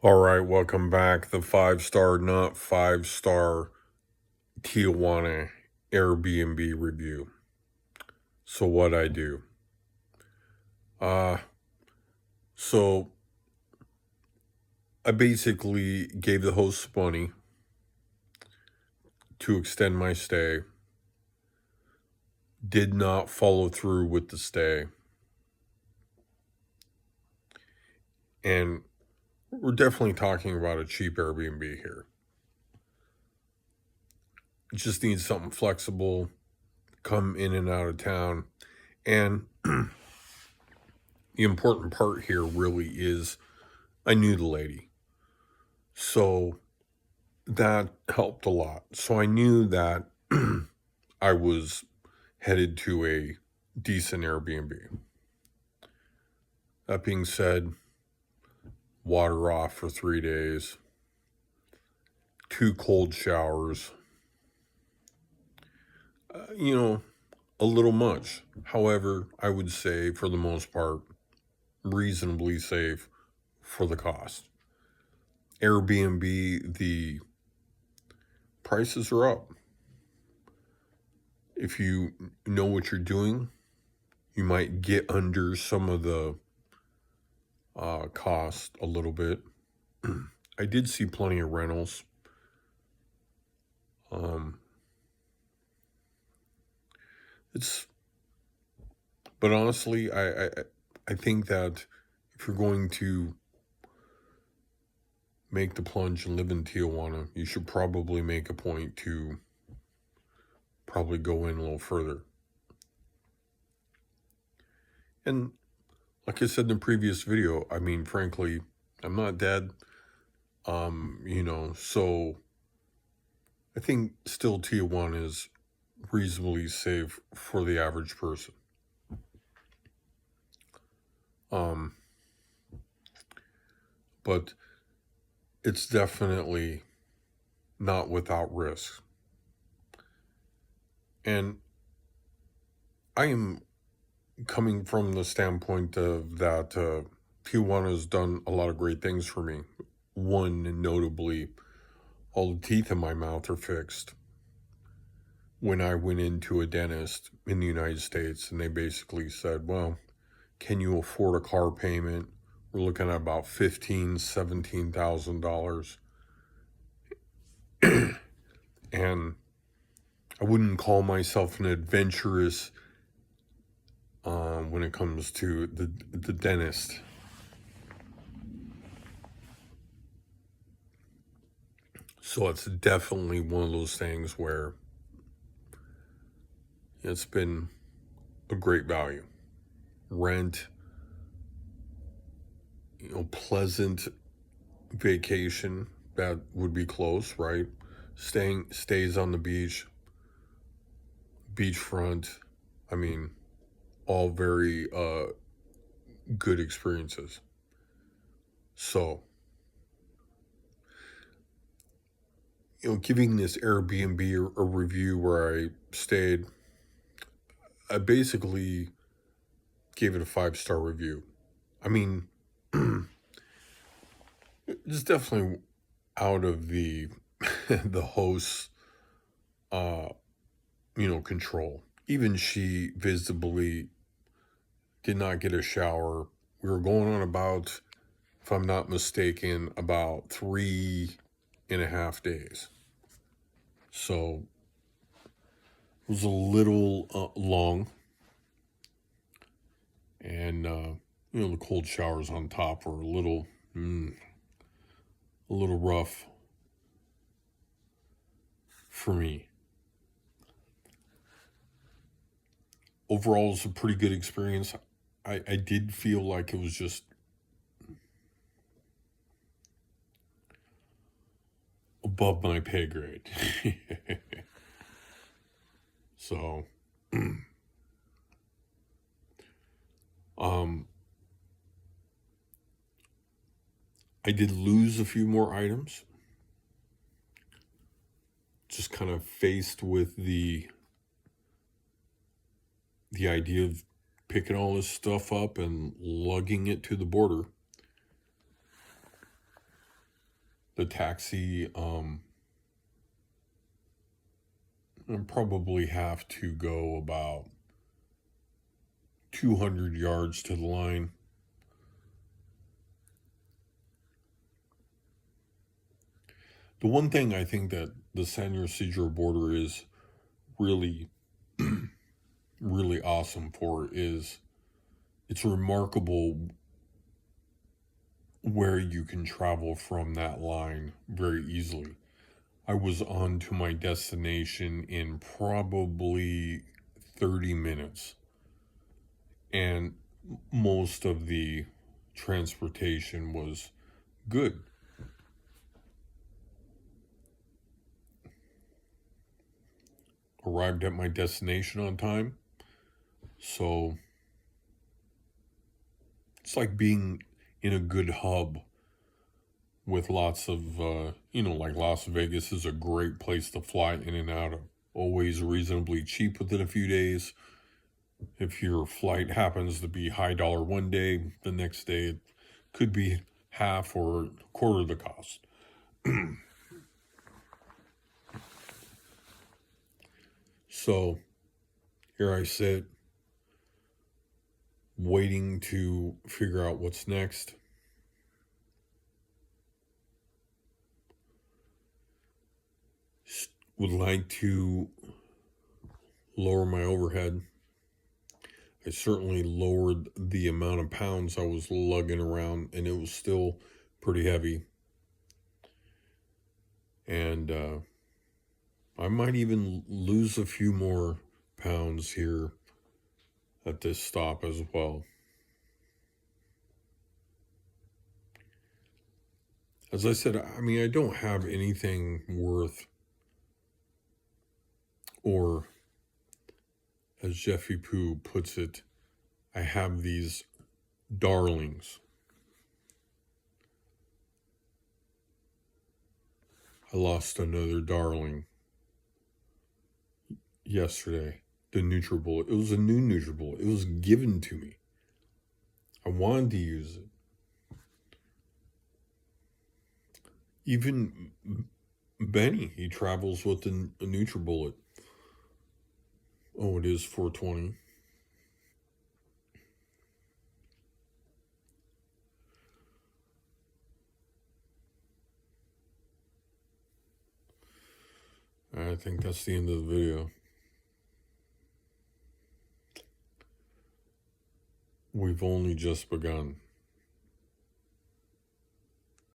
All right, welcome back. The five-star, not five-star Tijuana Airbnb review. So what I do? Uh, so I basically gave the host money to extend my stay, did not follow through with the stay, and we're definitely talking about a cheap Airbnb here. It just needs something flexible, come in and out of town, and the important part here really is I knew the lady. So that helped a lot. So I knew that I was headed to a decent Airbnb. That being said, water off for 3 days, 2 cold showers, a little much. However, I would say for the most part, reasonably safe for the cost. Airbnb, the prices are up. If you know what you're doing, you might get under some of the cost a little bit. I did see plenty of rentals. It's, but honestly, I think that if you're going to make the plunge and live in Tijuana, you should probably make a point to probably go in a little further. And like I said in the previous video, I mean, frankly, I'm not dead. So I think still Tijuana is reasonably safe for the average person. But it's definitely not without risk. And I am coming from the standpoint of that Tijuana has done a lot of great things for me. One, notably, all the teeth in my mouth are fixed. When I went into a dentist in the United States, and they basically said, well, can you afford a car payment? We're looking at about $15,000, $17,000. And I wouldn't call myself an adventurous when it comes to the dentist. So it's definitely one of those things where it's been a great value. Rent, pleasant vacation that would be close, right? Stays on the beachfront. I mean, all very good experiences. So, giving this Airbnb a review where I stayed, I basically gave it a 5-star review. I mean, it's definitely out of the the host's control. Even she visibly did not get a shower. We were going on about, if I'm not mistaken, about 3.5 days. So it was a little long. And, the cold showers on top were a little rough for me. Overall, it's a pretty good experience. I did feel like it was just above my pay grade. So, I did lose a few more items. Just kind of faced with the idea of picking all this stuff up and lugging it to the border. the taxi, I probably have to go about 200 yards to the line. The one thing I think that the San Ysidro border is really, really awesome for is it's remarkable where you can travel from that line very easily. I was on to my destination in probably 30 minutes, and most of the transportation was good. Arrived at my destination on time, so it's like being in a good hub with lots of, like Las Vegas is a great place to fly in and out of. Always reasonably cheap within a few days. If your flight happens to be high dollar one day, the next day it could be half or a quarter of the cost. So here I sit, waiting to figure out what's next. Would like to lower my overhead. I certainly lowered the amount of pounds I was lugging around, and it was still pretty heavy. And I might even lose a few more pounds here at this stop as well. As I said, I don't have anything worth, or as Jeffy Pooh puts it, I have these darlings. I lost another darling yesterday. The NutriBullet. It was a new NutriBullet. It was given to me. I wanted to use it. Even Benny, he travels with a NutriBullet. Oh, it is 420. I think that's the end of the video. We've only just begun.